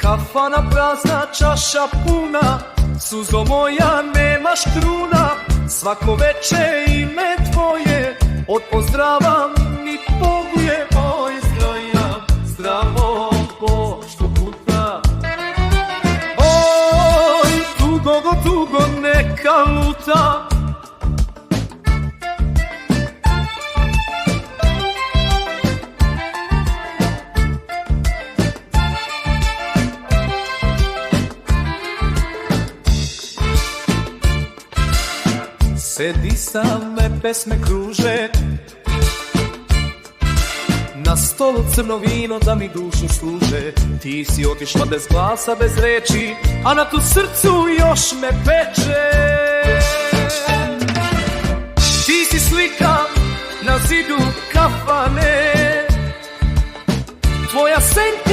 Kafana prazna, čaša puna, suzo moja nemaš truna. Svako veče ime tvoje odpozdravam i boguje. Oj, zdravljam, zdravo pošto puta. Oj, tugo neka luta. Sedi same, pesme kruže, na stolu crno vino da mi dušu služe. Ti si otišla bez glasa, bez reči, a na tu srcu još me peče. Ti si slika na zidu kafane, tvoja senka